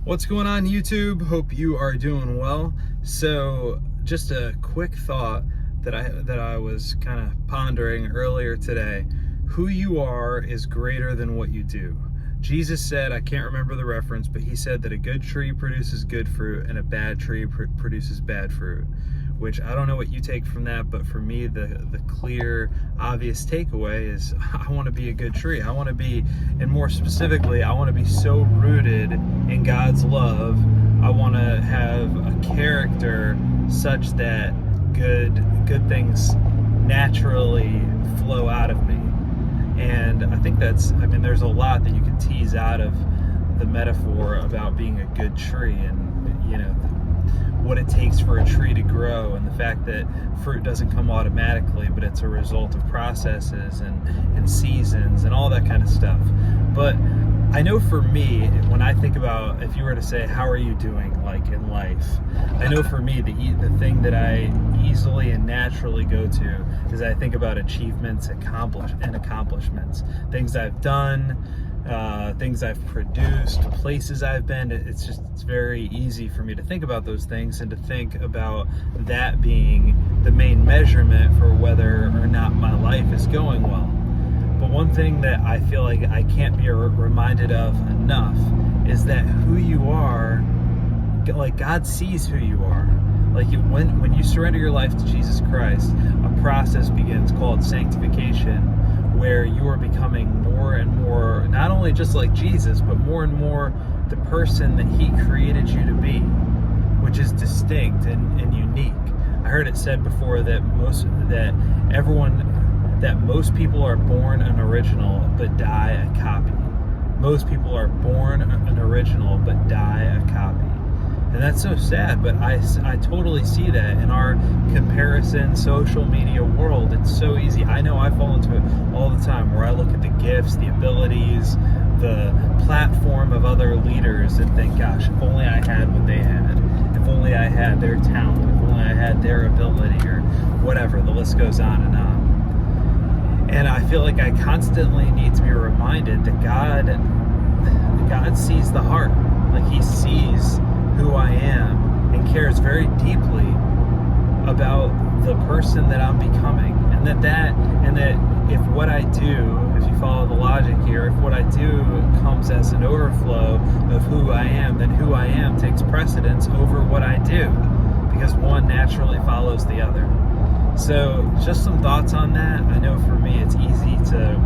What's going on, YouTube? Hope you are doing well. So just a quick thought that I was kind of pondering earlier today. Who you are is greater than what you do. Jesus said, I can't remember the reference, but he said that a good tree produces good fruit and a bad tree produces bad fruit, which I don't know what you take from that, but for me, the clear, obvious takeaway is I want to be a good tree. I want to be, and more specifically, I want to be so rooted in God's love. I want to have a character such that good things naturally flow out of me. And I think there's a lot that you can tease out of the metaphor about being a good tree, and what it takes for a tree to grow, and the fact that fruit doesn't come automatically, but it's a result of processes and seasons and all that kind of stuff. But I know for me, when I think about, if you were to say, how are you doing like in life? I know for me, the thing that I easily and naturally go to is I think about achievements, accomplishments, things I've done, things I've produced, places I've been. It's very easy for me to think about those things and to think about that being the main measurement for whether or not my life is going well. But one thing that I feel like I can't be reminded of enough is that who you are, like God sees who you are. Like when you surrender your life to Jesus Christ, a process begins called sanctification, where you are becoming more and more, not only just like Jesus, but more and more the person that he created you to be, which is distinct and unique. I heard it said before that most people are born an original but die a copy. Most people are born an original but die a copy. And that's so sad, but I totally see that in our comparison social media world. It's so easy. I know I fall into it all the time, where I look at the gifts, the abilities, the platform of other leaders and think, gosh, if only I had what they had. If only I had their talent. If only I had their ability, or whatever. The list goes on and on. And I feel like I constantly need to be reminded that God sees the heart. Like he sees who I am and cares very deeply about the person that I'm becoming, and that if what I do, if you follow the logic here, if what I do comes as an overflow of who I am, then who I am takes precedence over what I do, because one naturally follows the other. So just some thoughts on that. I know for me it's easy to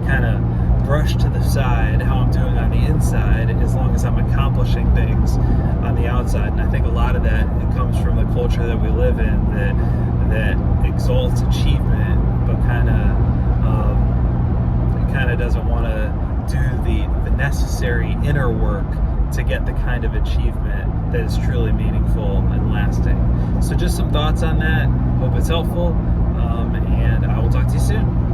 kind of brush to the side how I'm doing on the inside, as long as I'm accomplishing things on the outside. And I think a lot of that comes from the culture that we live in, that exalts achievement, but kind of doesn't want to do the necessary inner work to get the kind of achievement that is truly meaningful and lasting. So just some thoughts on that. Hope it's helpful, and I will talk to you soon.